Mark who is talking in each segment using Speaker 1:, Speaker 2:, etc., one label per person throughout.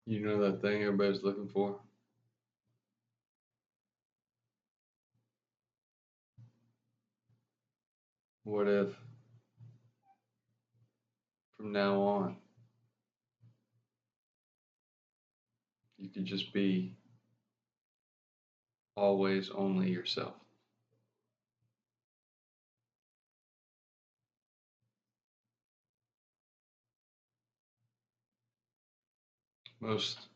Speaker 1: You know that thing everybody's looking for? What if from now on you could just be always only yourself? Most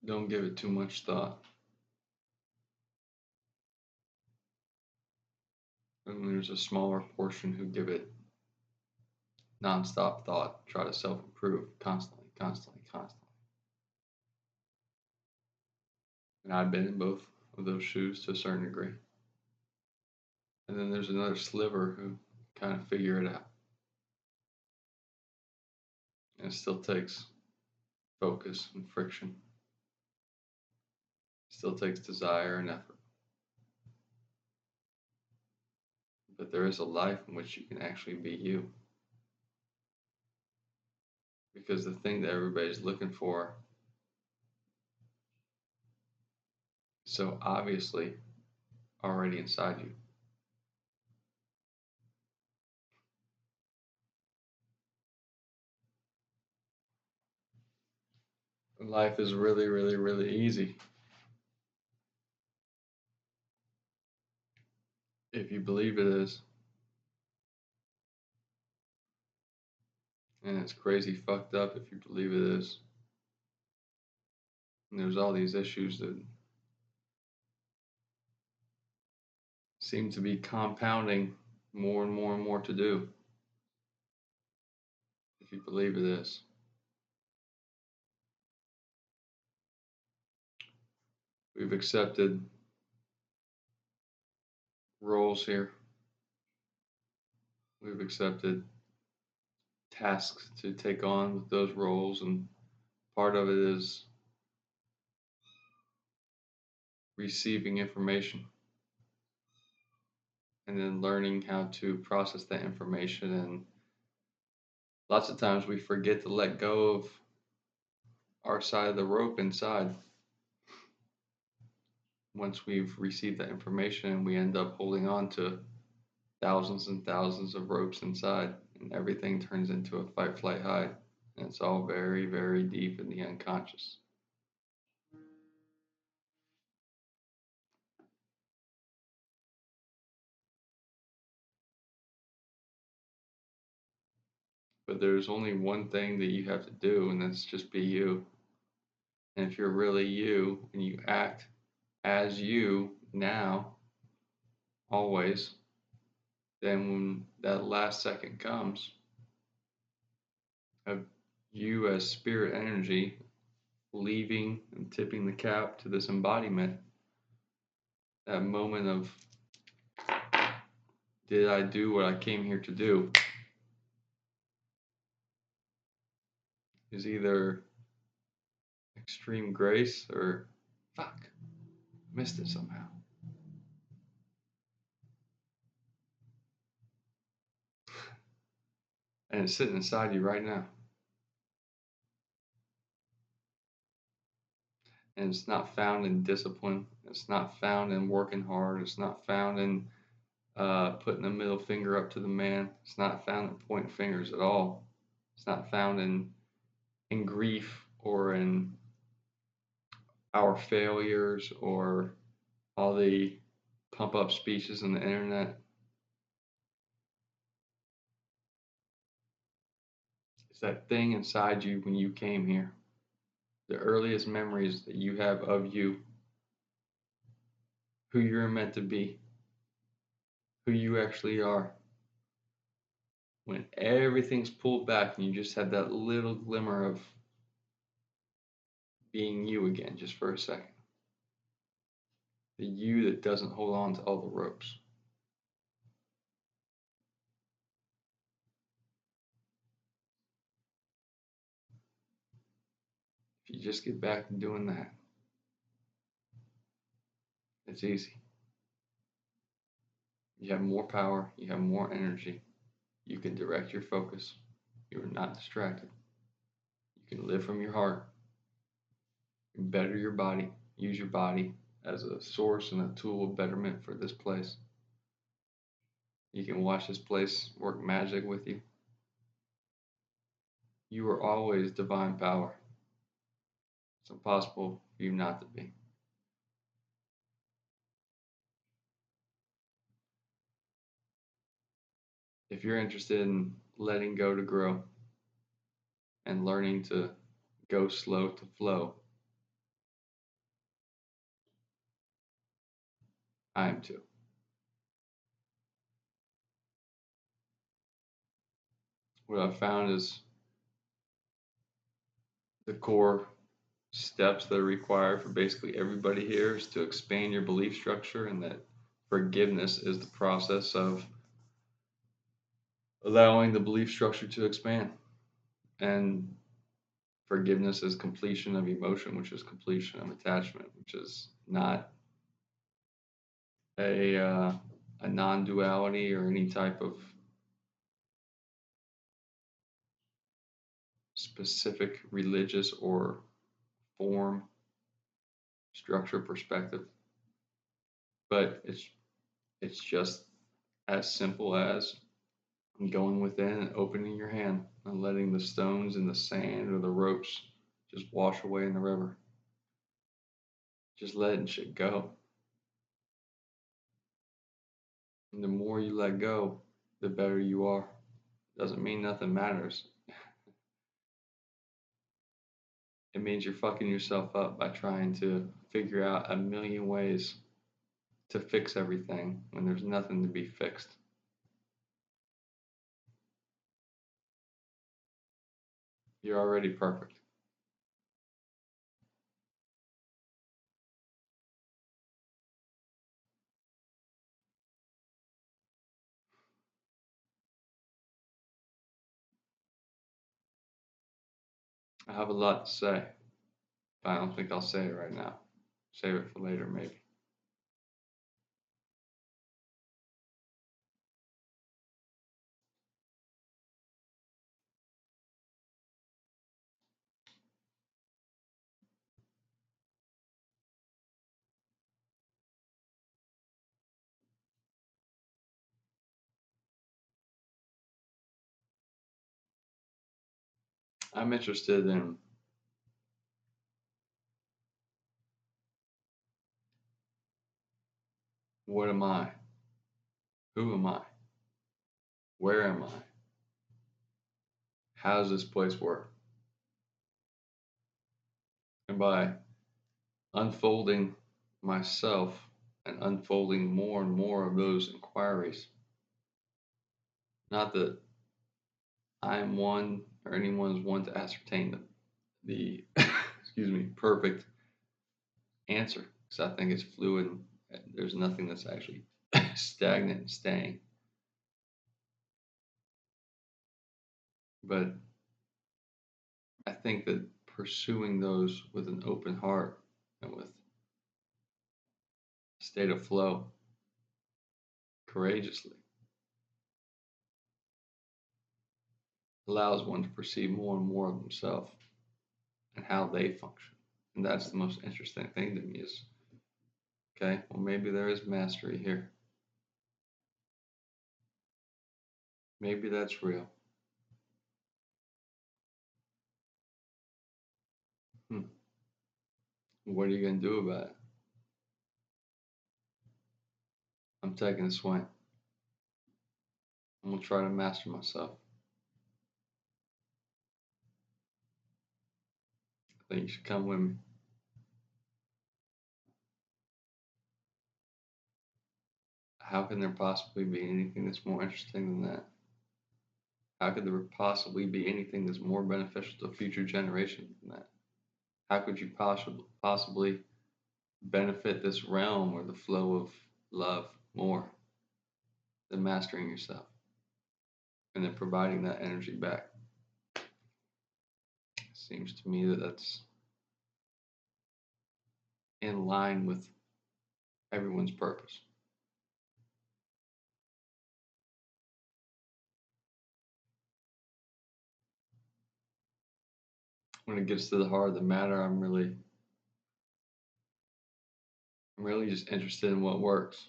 Speaker 1: don't give it too much thought. And there's a smaller portion who give it nonstop thought, try to self improve constantly, constantly, constantly. And I've been in both of those shoes to a certain degree. And then there's another sliver who kind of figure it out. And it still takes focus and friction, it still takes desire and effort. But there is a life in which you can actually be you. Because the thing that everybody's looking for is so obviously already inside you. Life is really, really, really easy if you believe it is. And it's crazy fucked up if you believe it is. And there's all these issues that seem to be compounding more and more and more to do if you believe it is. We've accepted roles here, we've accepted tasks to take on with those roles, and part of it is receiving information and then learning how to process that information. And lots of times we forget to let go of our side of the rope inside once we've received that information, and we end up holding on to thousands and thousands of ropes inside, and everything turns into a fight, flight, hide. And it's all very, very deep in the unconscious. But there's only one thing that you have to do, and that's just be you. And if you're really you and you act as you now, always, then when that last second comes, of you as spirit energy leaving and tipping the cap to this embodiment, that moment of, did I do what I came here to do, is either extreme grace or fuck, missed it somehow. And it's sitting inside you right now. And it's not found in discipline. It's not found in working hard. It's not found in putting the middle finger up to the man. It's not found in pointing fingers at all. It's not found in grief or in our failures or all the pump up speeches on the internet. It's that thing inside you when you came here. The earliest memories that you have of you, who you're meant to be, who you actually are. When everything's pulled back and you just have that little glimmer of being you again, just for a second. The you that doesn't hold on to all the ropes. If you just get back to doing that, it's easy. You have more power, you have more energy, you can direct your focus, you are not distracted, you can live from your heart, Better your body. Use your body as a source and a tool of betterment for this place. You can watch this place work magic with you. You are always divine power. It's impossible for you not to be. If you're interested in letting go to grow and learning to go slow to flow, I am too. What I've found is the core steps that are required for basically everybody here is to expand your belief structure, and that forgiveness is the process of allowing the belief structure to expand. And forgiveness is completion of emotion, which is completion of attachment, which is not a a non-duality or any type of specific religious or form structure perspective, but it's just as simple as going within and opening your hand and letting the stones and the sand or the ropes just wash away in the river. Just letting shit go. And the more you let go, the better you are. Doesn't mean nothing matters. It means you're fucking yourself up by trying to figure out a million ways to fix everything when there's nothing to be fixed. You're already perfect. I have a lot to say, but I don't think I'll say it right now. Save it for later, maybe. I'm interested in what am I? Who am I? Where am I? How does this place work? And by unfolding myself and unfolding more and more of those inquiries, not that I'm one or anyone's one to ascertain the excuse me, perfect answer, because I think it's fluid. There's nothing that's actually stagnant and staying. But I think that pursuing those with an open heart and with a state of flow, courageously, allows one to perceive more and more of themselves and how they function. And that's the most interesting thing to me is, okay, well, maybe there is mastery here. Maybe that's real. Hmm. What are you going to do about it? I'm taking a swing. I'm going to try to master myself. I think you should come with me. How can there possibly be anything that's more interesting than that? How could there possibly be anything that's more beneficial to future generations than that? How could you possibly benefit this realm or the flow of love more than mastering yourself and then providing that energy back? It seems to me that that's in line with everyone's purpose. When it gets to the heart of the matter, I'm really I'm really just interested in what works.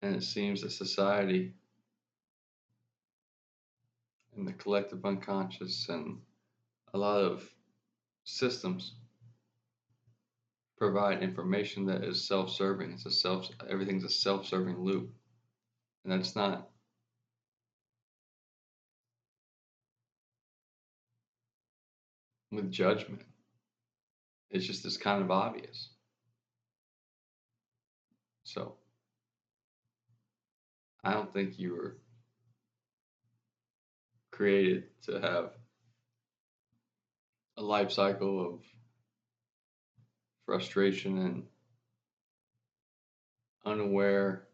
Speaker 1: And it seems that society and the collective unconscious and a lot of systems provide information that is self-serving. Everything's a self-serving loop. And that's not with judgment. It's just it's kind of obvious. So I don't think you were created to have a life cycle of frustration and unaware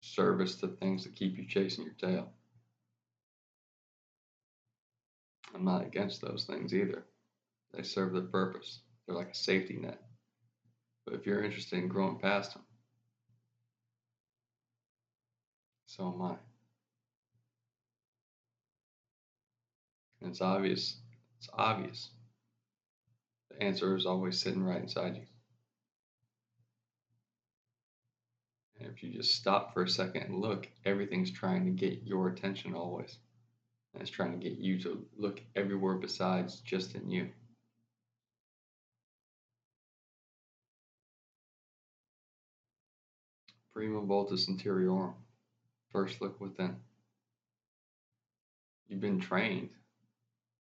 Speaker 1: service to things that keep you chasing your tail. I'm not against those things either. They serve their purpose. They're like a safety net. But if you're interested in growing past them, so am I. And it's obvious. It's obvious. The answer is always sitting right inside you. And if you just stop for a second and look, everything's trying to get your attention always. And it's trying to get you to look everywhere besides just in you. Prima vultus interiorum. First look within. You've been trained,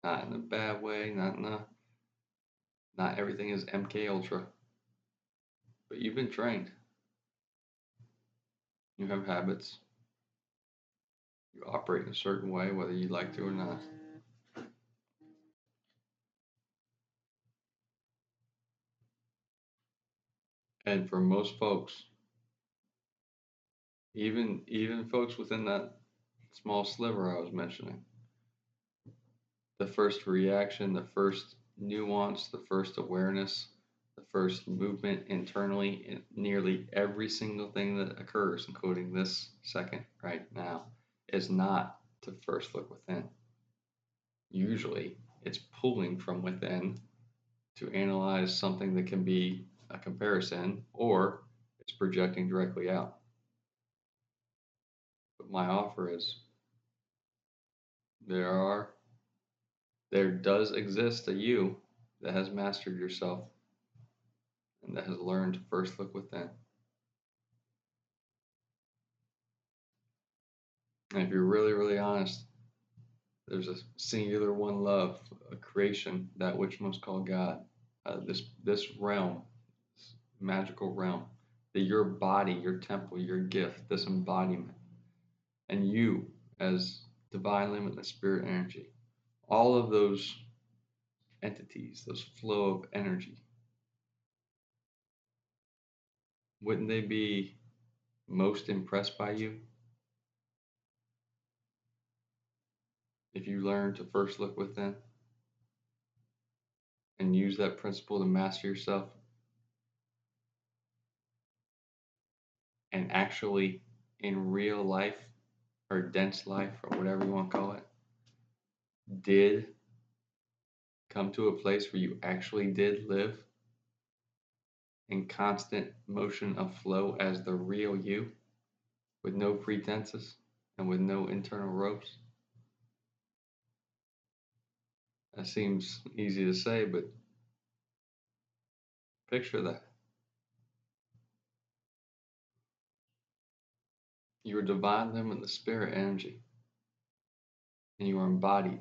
Speaker 1: not in a bad way, not everything is MK Ultra, but you've been trained. You have habits. You operate in a certain way, whether you like to or not. And for most folks, even folks within that small sliver I was mentioning, the first reaction, the first nuance, the first awareness, the first movement internally in nearly every single thing that occurs, including this second right now, is not to first look within. Usually, it's pulling from within to analyze something that can be a comparison, or it's projecting directly out. But my offer is there does exist a you that has mastered yourself and that has learned to first look within. And if you're really, really honest, there's a singular one love, a creation, that which most call God, this realm, this magical realm, that your body, your temple, your gift, this embodiment, and you as divine limitless spirit energy, all of those entities, those flow of energy, wouldn't they be most impressed by you if you learn to first look within and use that principle to master yourself and actually in real life or dense life or whatever you want to call it did come to a place where you actually did live in constant motion of flow as the real you with no pretenses and with no internal ropes? That seems easy to say, but picture that. You are divine limit the spirit energy and you are embodied.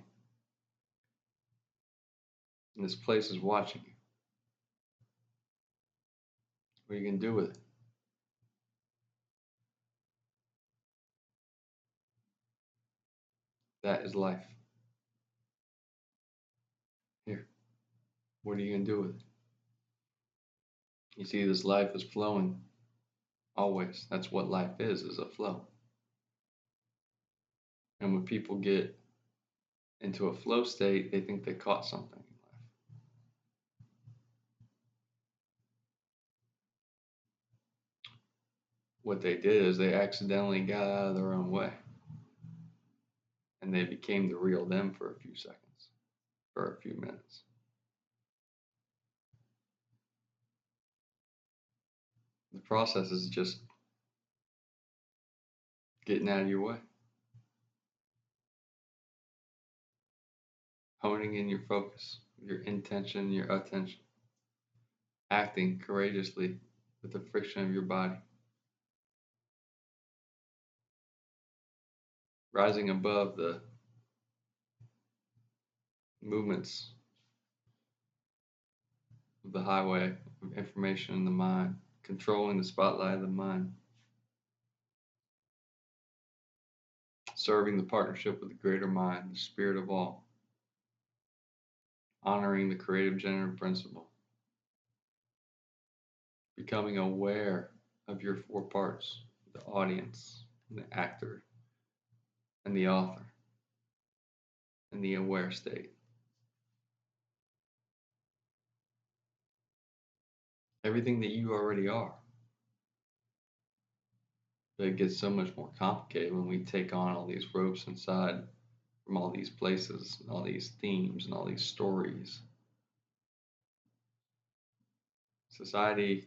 Speaker 1: And this place is watching you. What are you going to do with it? That is life. Here, what are you going to do with it? You see, this life is flowing always. That's what life is a flow. And when people get into a flow state, they think they caught something in life. What they did is they accidentally got out of their own way. And they became the real them for a few seconds, for a few minutes. The process is just getting out of your way, honing in your focus, your intention, your attention, acting courageously with the friction of your body, rising above the movements of the highway of information in the mind, controlling the spotlight of the mind, serving the partnership with the greater mind, the spirit of all, honoring the creative generative principle, becoming aware of your four parts, the audience, the actor, and the author, and the aware state. Everything that you already are. But it gets so much more complicated when we take on all these ropes inside from all these places and all these themes and all these stories. Society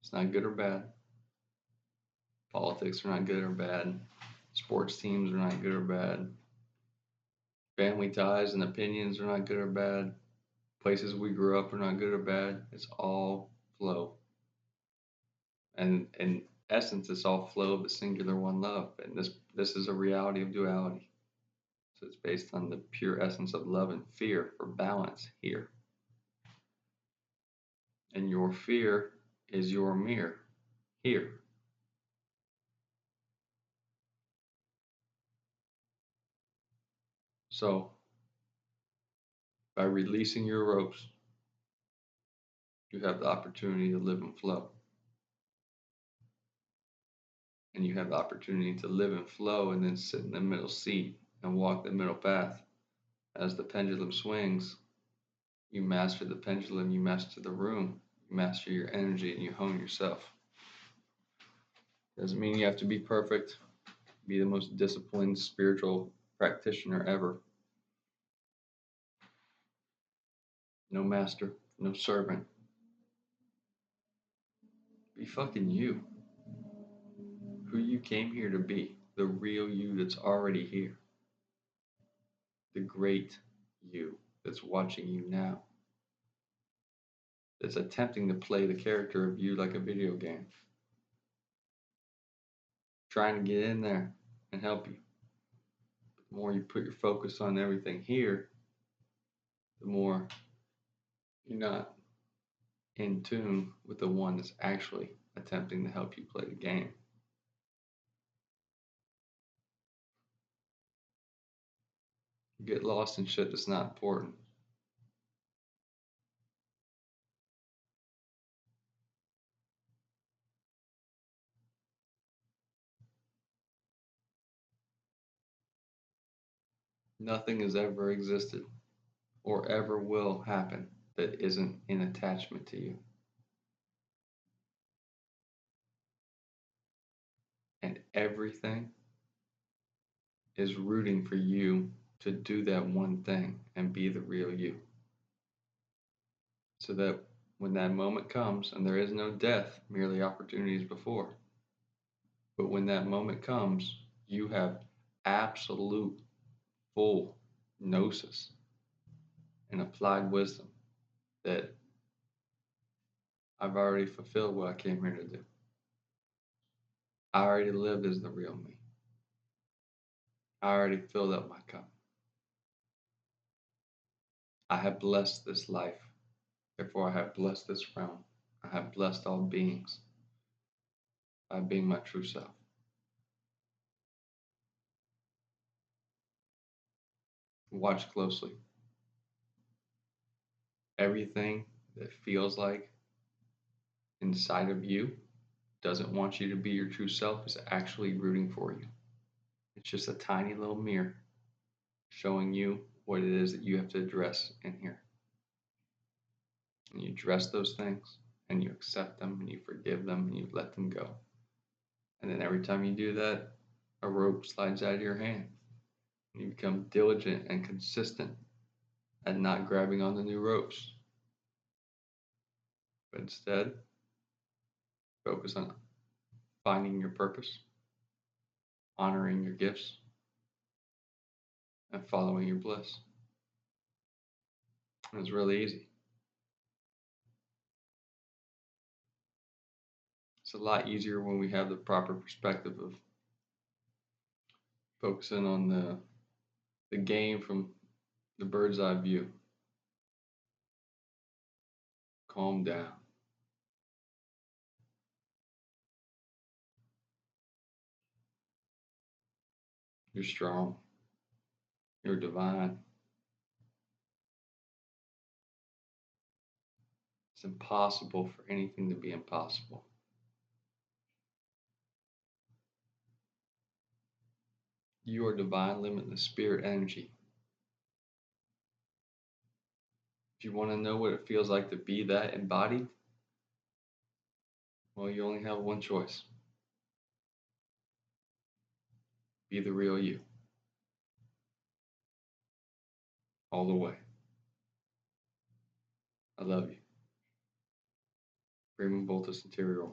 Speaker 1: is not good or bad. Politics are not good or bad. Sports teams are not good or bad. Family ties and opinions are not good or bad. Places we grew up are not good or bad. It's all flow. And in essence, it's all flow of the singular one love. And this is a reality of duality. So it's based on the pure essence of love and fear for balance here. And your fear is your mirror here. So by releasing your ropes, you have the opportunity to live in flow. And you have the opportunity to live in flow and then sit in the middle seat and walk the middle path. As the pendulum swings, you master the pendulum, you master the room, you master your energy, and you hone yourself. Doesn't mean you have to be perfect, be the most disciplined spiritual practitioner ever. No master, no servant. Be fucking you. Who you came here to be. The real you that's already here. The great you that's watching you now. That's attempting to play the character of you like a video game. Trying to get in there and help you. The more you put your focus on everything here, the more you're not in tune with the one that's actually attempting to help you play the game. You get lost in shit that's not important. Nothing has ever existed or ever will happen that isn't in attachment to you. And everything is rooting for you to do that one thing and be the real you. So that when that moment comes, and there is no death, merely opportunities before, but when that moment comes, you have absolute full gnosis and applied wisdom that I've already fulfilled what I came here to do. I already lived as the real me. I already filled up my cup. I have blessed this life. Therefore, I have blessed this realm. I have blessed all beings by being my true self. Watch closely. Everything that feels like inside of you doesn't want you to be your true self is actually rooting for you. It's just a tiny little mirror showing you what it is that you have to address in here. And you address those things and you accept them and you forgive them and you let them go. And then every time you do that, a rope slides out of your hand. And you become diligent and consistent at not grabbing on the new ropes. But instead, Focus on finding your purpose, honoring your gifts, and following your bliss. And it's really easy. It's a lot easier when we have the proper perspective of focusing on the game from the bird's eye view. Calm down. You're strong. You're divine. It's impossible for anything to be impossible. You are divine, limitless spirit energy. If you want to know what it feels like to be that embodied, well, you only have one choice. Be the real you. All the way. I love you. Prima Voltus Interior.